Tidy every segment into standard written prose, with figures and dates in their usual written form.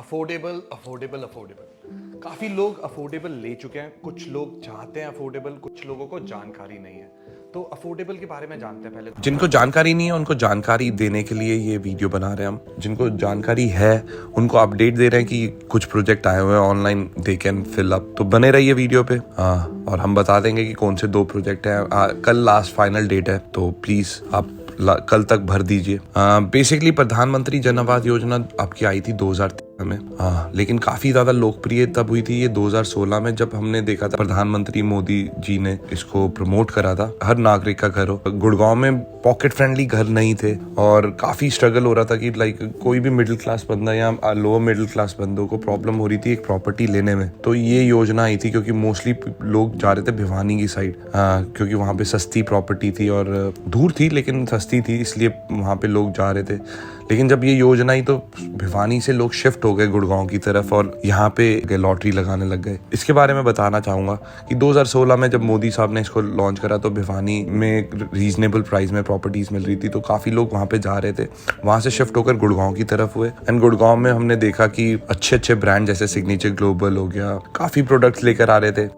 Affordable affordable affordable काफ़ी लोग affordable ले चुके हैं। कुछ लोग चाहते हैं अफोर्डेबल, कुछ लोगों को जानकारी नहीं है। तो अफोर्डेबल के बारे में जानते हैं। पहले जिनको जानकारी नहीं है उनको जानकारी देने के लिए ये वीडियो बना रहे हैं हम। जिनको जानकारी है उनको अपडेट दे रहे हैं कि कुछ प्रोजेक्ट आए हुए हैं online, they can fill up. तो बने रहिए वीडियो पे। और हम बता देंगे कि कौन से 2 प्रोजेक्ट हैं। कल लास्ट फाइनल डेट है, तो प्लीज आप कल तक भर दीजिए। बेसिकली प्रधानमंत्री जन आवास योजना आपकी आई थी 2013 में। लेकिन काफी ज्यादा लोकप्रिय तब हुई थी ये 2016 में, जब हमने देखा था प्रधानमंत्री मोदी जी ने इसको प्रमोट करा था। हर नागरिक का घर हो। गुड़गांव में पॉकेट फ्रेंडली घर नहीं थे और काफी स्ट्रगल हो रहा था कि लाइक कोई भी मिडिल क्लास बंदा या लोअर मिडिल क्लास बंदों को प्रॉब्लम हो रही थी एक प्रॉपर्टी लेने में। तो ये योजना आई थी क्योंकि मोस्टली लोग जा रहे थे भिवानी की साइड, क्योंकि वहां पे सस्ती प्रॉपर्टी थी और दूर थी लेकिन सस्ती थी, इसलिए वहां पे लोग जा रहे थे। लेकिन जब ये योजना आई तो भिवानी से लोग शिफ्ट हो गए गुड़गांव की तरफ और यहाँ पे लॉटरी लगाने लग गए। इसके बारे में बताना चाहूंगा कि 2016 में जब मोदी साहब ने इसको लॉन्च करा तो भिवानी में रीजनेबल प्राइस में प्रॉपर्टीज मिल रही थी, तो काफी लोग वहां पे जा रहे थे। वहां से शिफ्ट होकर गुड़गांव की तरफ हुए एंड गुड़गांव में हमने देखा कि अच्छे अच्छे ब्रांड जैसे सिग्नेचर ग्लोबल हो गया, काफी प्रोडक्ट्स लेकर आ रहे थे।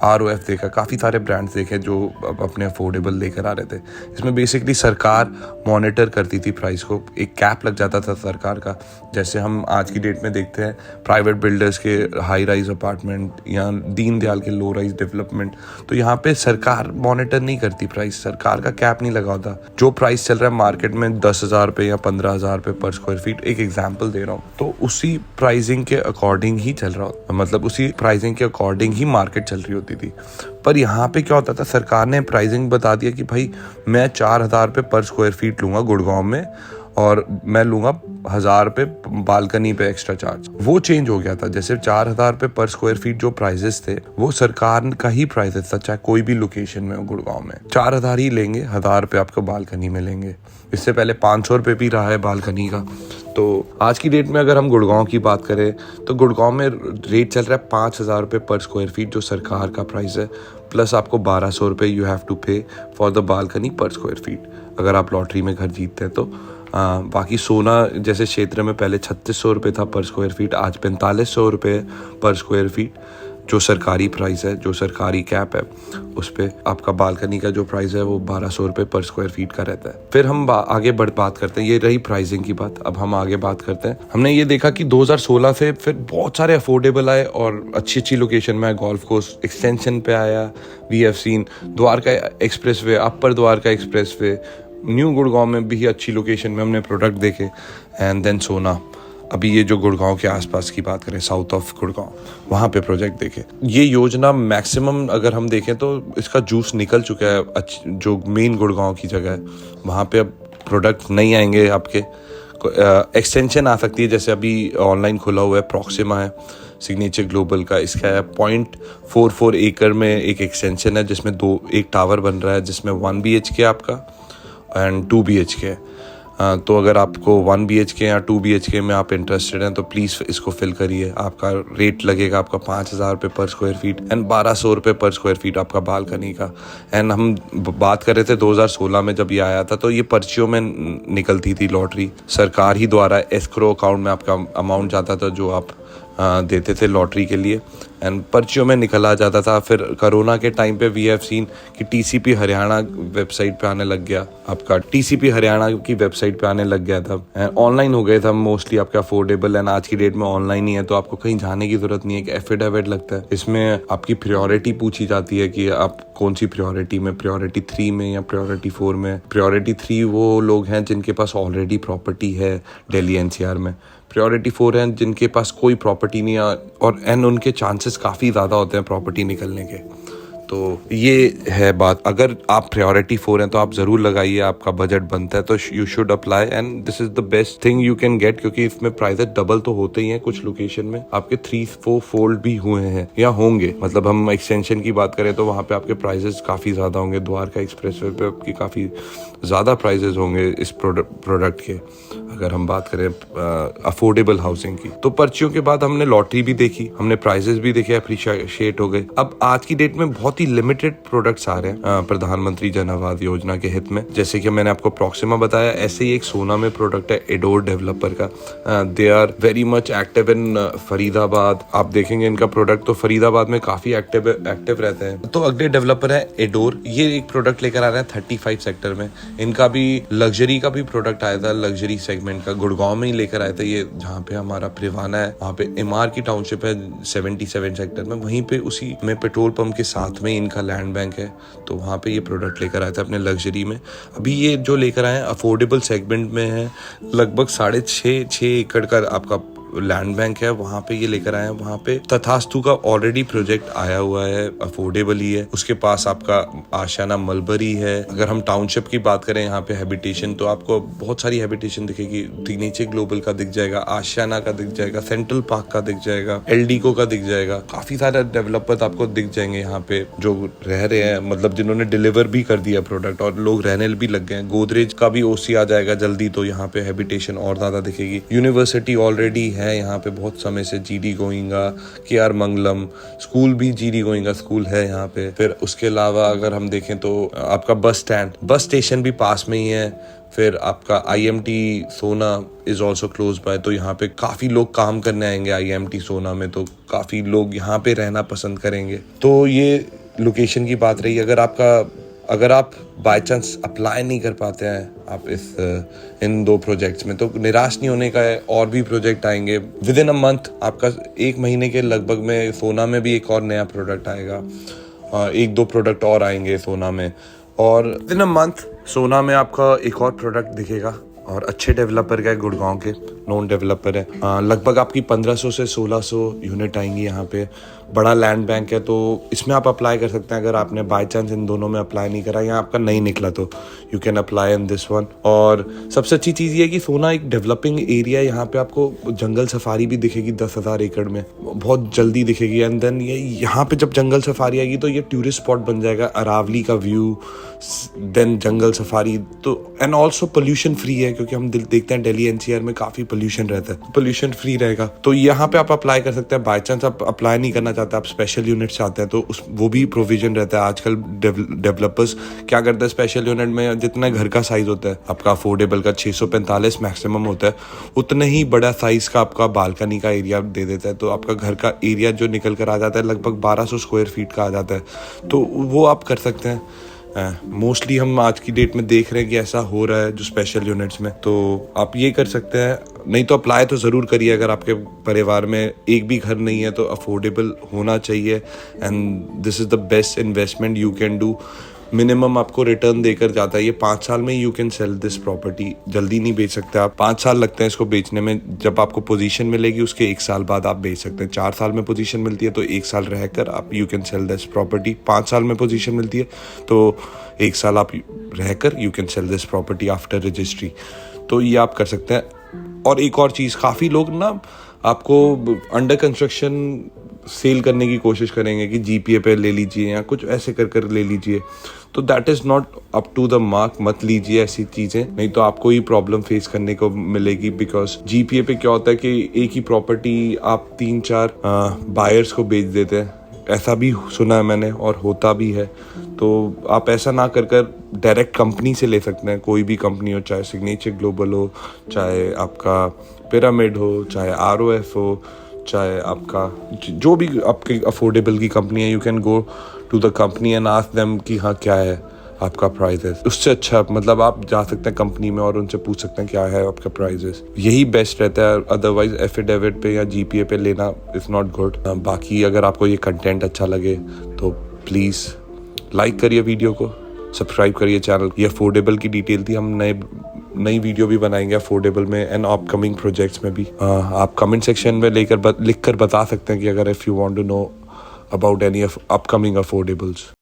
ROF देखा, काफ़ी सारे ब्रांड्स देखे जो अपने अफोर्डेबल लेकर आ रहे थे। इसमें बेसिकली सरकार मॉनिटर करती थी प्राइस को, एक कैप लग जाता था सरकार का। जैसे हम आज की डेट में देखते हैं प्राइवेट बिल्डर्स के हाई राइज अपार्टमेंट या दीनदयाल के लो राइज डेवलपमेंट, तो यहाँ पे सरकार मॉनिटर नहीं करती प्राइस, सरकार का कैप नहीं लगा होता। जो प्राइस चल रहा है मार्केट में 10,000 रुपये या 15,000 रुपये पर स्क्वायर फीट, एक एग्जाम्पल दे रहा हूँ, तो उसी प्राइसिंग के अकॉर्डिंग ही चल रहा होता, मतलब उसी प्राइसिंग के अकॉर्डिंग ही मार्केट चल रही होती थी। पर यहाँ पे क्या होता था, सरकार ने प्राइसिंग बता दिया कि भाई मैं 4,000 रुपये पर स्क्वायर फीट लूंगा गुड़गांव में और मैं लूंगा 1,000 रुपये बालकनी पे एक्स्ट्रा चार्ज। वो चेंज हो गया था। जैसे 4,000 रुपये पर स्क्वायर फीट जो प्राइजेस थे वो सरकार का ही प्राइजेस था, चाहे कोई भी लोकेशन में हो गुड़गांव में 4,000 ही लेंगे, 1,000 रुपये आपको बालकनी में लेंगे। इससे पहले 500 रुपये भी रहा है बालकनी का। तो आज की डेट में अगर हम गुड़गांव की बात करें तो गुड़गांव में रेट चल रहा है 5,000 रुपये पर स्क्वायर फीट, जो सरकार का प्राइस है, प्लस आपको 1,200 रुपये यू हैव टू पे फॉर द बालकनी पर स्क्वायर फीट अगर आप लॉटरी में घर जीतते हैं तो। बाकी सोना जैसे क्षेत्र में पहले 3,600 रुपये था पर स्क्वायर फीट, आज 4,500 रुपये पर स्क्वायर फीट जो सरकारी प्राइस है, जो सरकारी कैप है, उस पे आपका बालकनी का जो प्राइस है वो 1,200 रुपये पर स्क्वायर फीट का रहता है। फिर हम आगे बात करते हैं, ये रही प्राइसिंग की बात। अब हम आगे बात करते हैं। हमने ये देखा कि 2016 से फिर बहुत सारे अफोर्डेबल आए और अच्छी अच्छी लोकेशन में आए। गोल्फ कोर्स एक्सटेंशन पे आया, we have seen Dwarka expressway, upper Dwarka expressway, new Gurgaon में भी अच्छी लोकेशन में हमने प्रोडक्ट देखे। एंड देन सोना, अभी ये जो गुड़गांव के आसपास की बात करें, साउथ ऑफ गुड़गांव, वहाँ पे प्रोजेक्ट देखे। ये योजना मैक्सिमम अगर हम देखें तो इसका जूस निकल चुका है। जो मेन गुड़गांव की जगह है वहाँ पे अब प्रोडक्ट नहीं आएंगे आपके। एक्सटेंशन आ सकती है, जैसे अभी ऑनलाइन खुला हुआ है, प्रॉक्सिमा है सिग्नेचर ग्लोबल का, इसका है 0.44 एकड़ में एक एक्सटेंशन है जिसमें एक टावर बन रहा है जिसमें 1 BHK आपका एंड 2 BHK है। तो अगर आपको 1 BHK या 2 BHK में आप इंटरेस्टेड हैं तो प्लीज़ इसको फिल करिए। आपका रेट लगेगा आपका 5,000 रुपये पर स्क्वायर फीट एंड 1,200 रुपये पर स्क्वायर फीट आपका बालकनी का। एंड हम बात कर रहे थे 2016 में जब ये आया था तो ये पर्चियों में निकलती थी लॉटरी, सरकार ही द्वारा एस्क्रो अकाउंट में आपका अमाउंट जाता था जो आप देते थे लॉटरी के लिए एंड पर्चियों में निकल आ जाता था। फिर कोरोना के टाइम पे वी हैव सीन कि TCP हरियाणा वेबसाइट पे आने लग गया, आपका TCP हरियाणा की वेबसाइट पे आने लग गया था। ऑनलाइन हो गए था मोस्टली आपका अफोर्डेबल एंड आज की डेट में ऑनलाइन ही है, तो आपको कहीं जाने की जरूरत नहीं है। एक एफिडेविट लगता है, इसमें आपकी प्रायोरिटी पूछी जाती है कि आप कौन सी प्रायोरिटी में, प्रायोरिटी 3 में या प्रायोरिटी 4 में। प्रायोरिटी 3 वो लोग हैं जिनके पास ऑलरेडी प्रॉपर्टी है दिल्ली NCR में। प्रायोरिटी 4 हैं जिनके पास कोई प्रॉपर्टी नहीं है और उनके चांसेस काफ़ी ज़्यादा होते हैं प्रॉपर्टी निकलने के। तो ये है बात। अगर आप प्रायोरिटी 4 हैं तो आप ज़रूर लगाइए, आपका बजट बनता है तो you should apply and this is the best thing you can get, क्योंकि इसमें प्राइसेस डबल तो होते ही हैं, कुछ लोकेशन में आपके 3-4 फोल्ड भी हुए हैं या होंगे। मतलब हम एक्सटेंशन की बात करें तो वहाँ पे आपके प्राइसेस काफ़ी ज़्यादा होंगे। द्वारका एक्सप्रेस वे पे आपकी काफ़ी ज़्यादा प्राइसेस होंगे इस प्रोडक्ट के। अगर हम बात करें अफोर्डेबल हाउसिंग की, तो पर्चियों के बाद हमने लॉटरी भी देखी, हमने प्राइजेस भी देखे, अप्रिशिएट हो गए। अब आज की डेट में बहुत ही लिमिटेड प्रोडक्ट्स आ रहे हैं प्रधानमंत्री जन आवास योजना के हित में। जैसे कि मैंने आपको प्रॉक्सिमा बताया, ऐसे ही एक सोना में प्रोडक्ट है एडोर डेवलपर का। They are very much active in Faridabad. आप देखेंगे इनका प्रोडक्ट तो फरीदाबाद में काफी एक्टिव रहते हैं। तो अगले डेवलपर है एडोर, ये एक प्रोडक्ट लेकर आ रहे हैं 35 सेक्टर में। इनका भी लग्जरी का भी प्रोडक्ट आया था, लग्जरी सेगमेंट का, गुड़गांव में ही लेकर आए थे ये, जहाँ पे हमारा प्रिवाना है, वहाँ पे एमआर की टाउनशिप है 77 सेक्टर में, वहीं पे उसी में पेट्रोल पंप के साथ में इनका लैंड बैंक है। तो वहाँ पे ये प्रोडक्ट लेकर आए थे अपने लग्जरी में। अभी ये जो लेकर आए हैं अफोर्डेबल सेगमेंट में है, लगभग 6.5 एकड़ का आपका लैंड बैंक है, वहाँ पे ये लेकर आए हैं। वहाँ पे तथास्तु का ऑलरेडी प्रोजेक्ट आया हुआ है, अफोर्डेबल ही है। उसके पास आपका आशियाना मलबरी है। अगर हम टाउनशिप की बात करें यहाँ पे हैबिटेशन, तो आपको बहुत सारी हैबिटेशन दिखेगी। नीचे ग्लोबल का दिख जाएगा, आशियाना का दिख जाएगा, सेंट्रल पार्क का दिख जाएगा, एलडीको का दिख जाएगा। काफी सारे डेवलपर्स आपको दिख जाएंगे यहाँ पे जो रह रहे हैं, मतलब जिन्होंने डिलीवर भी कर दिया प्रोडक्ट और लोग रहने भी लग गए हैं। गोदरेज का भी ओसी आ जाएगा जल्दी, तो यहाँ पे हैबिटेशन और ज्यादा दिखेगी। यूनिवर्सिटी ऑलरेडी है यहाँ पे बहुत समय से, जीडी गोइंगा, केआर मंगलम स्कूल भी, जीडी गोइंगा स्कूल है यहाँ पे। फिर उसके अलावा अगर हम देखें तो आपका बस स्टेशन भी पास में ही है। फिर आपका IMT सोना इज ऑल्सो क्लोज बाय, तो यहाँ पे काफी लोग काम करने आएंगे IMT सोना में, तो काफी लोग यहाँ पे रहना पसंद करेंगे। तो ये लोकेशन की बात रही। अगर आप बाय चांस अप्लाई नहीं कर पाते हैं आप इन 2 प्रोजेक्ट्स में, तो निराश नहीं होने का है। और भी प्रोजेक्ट आएंगे विद इन अ मंथ। आपका 1 महीने के लगभग में सोना में भी एक और नया प्रोडक्ट आएगा, 1-2 प्रोडक्ट और आएंगे सोना में, और विद इन अ मंथ सोना में आपका एक और प्रोडक्ट दिखेगा। और अच्छे डेवलपर का है, गुड़गांव के नॉन डेवलपर है। लगभग आपकी 1500 से 1600 यूनिट आएंगी यहाँ पे। बड़ा लैंड बैंक है, तो इसमें आप अप्लाई कर सकते हैं। अगर आपने बाय चांस इन दोनों में अप्लाई नहीं करा या आपका नहीं निकला, तो you can apply in this one. और सबसे अच्छी चीज़ ये है कि सोना एक डेवलपिंग एरिया है। यहाँ पे आपको जंगल सफारी भी दिखेगी 10,000 एकड़ में, बहुत जल्दी दिखेगी। एंड देन ये यहाँ पे जब जंगल सफारी आएगी तो ये टूरिस्ट स्पॉट बन जाएगा। अरावली का व्यू, देन जंगल सफारी, तो एंड ऑल्सो पोल्यूशन फ्री है, क्योंकि हम देखते हैं दिल्ली NCR में काफ़ी पोल्यूशन रहता है, पोल्यूशन फ्री रहेगा। तो यहाँ पे आप अप्लाई कर सकते हैं। बाई चांस आप अप्लाई नहीं करना चाहते, आप स्पेशल यूनिट चाहते हैं, तो वो भी प्रोविजन रहता है। आजकल डेवलपर्स क्या करते हैं, स्पेशल यूनिट में जितना घर का साइज होता है आपका अफोर्डेबल का 645 मैक्सिमम होता है, उतना ही बड़ा साइज का आपका बालकनी का एरिया दे देता है। तो आपका घर का एरिया जो निकल कर आ जाता है लगभग 1200 स्क्वायर फीट का आ जाता है, तो वो आप कर सकते हैं। मोस्टली हम आज की डेट में देख रहे हैं कि ऐसा हो रहा है जो स्पेशल यूनिट्स में, तो आप ये कर सकते हैं। नहीं तो अप्लाई तो ज़रूर करिए। अगर आपके परिवार में एक भी घर नहीं है तो अफोर्डेबल होना चाहिए, and this is the best investment you can do. Minimum आपको रिटर्न देकर जाता है ये 5 साल में। You can sell this property, जल्दी नहीं बेच सकते आप, 5 साल लगते हैं इसको बेचने में। जब आपको पोजीशन मिलेगी उसके 1 साल बाद आप बेच सकते हैं। 4 साल में पोजीशन मिलती है तो 1 साल रहकर आप you can sell this property. 5 साल में पोजीशन मिलती है तो 1 साल आप रहकर you can sell this property after registry. तो ये आप कर सकते हैं। और एक और चीज़, काफ़ी लोग ना आपको अंडर कंस्ट्रक्शन सेल करने की कोशिश करेंगे कि GPA पे ले लीजिए या कुछ ऐसे कर ले लीजिए, तो that is not up to the mark. मत लीजिए ऐसी चीज़ें, नहीं तो आपको ही प्रॉब्लम फेस करने को मिलेगी। बिकॉज GPA पे क्या होता है कि एक ही प्रॉपर्टी आप 3-4 बायर्स को बेच देते हैं, ऐसा भी सुना है मैंने और होता भी है। तो आप ऐसा ना कर डायरेक्ट कंपनी से ले सकते हैं, कोई भी कंपनी हो, चाहे सिग्नेचर ग्लोबल हो, चाहे आपका पिरामिड हो, चाहे ROF हो, चाहे आपका जो भी आपके अफोर्डेबल की कंपनी है। You can go to the company and ask them कि हाँ क्या है आपका प्राइजेस। उससे अच्छा मतलब आप जा सकते हैं कंपनी में और उनसे पूछ सकते हैं क्या है आपका प्राइजेस, यही बेस्ट रहता है। अदरवाइज एफिडेविट पे या GPA पे लेना इज़ नॉट गुड। बाकी अगर आपको ये कंटेंट अच्छा लगे तो प्लीज़ लाइक करिए वीडियो को, सब्सक्राइब करिए चैनल। ये अफोर्डेबल की डिटेल थी, हम नई वीडियो भी बनाएंगे अफोर्डेबल में एंड अपकमिंग प्रोजेक्ट्स में भी। आप कमेंट सेक्शन में लिख कर बता सकते हैं कि अगर if you want to know about any upcoming अफोर्डेबल्स।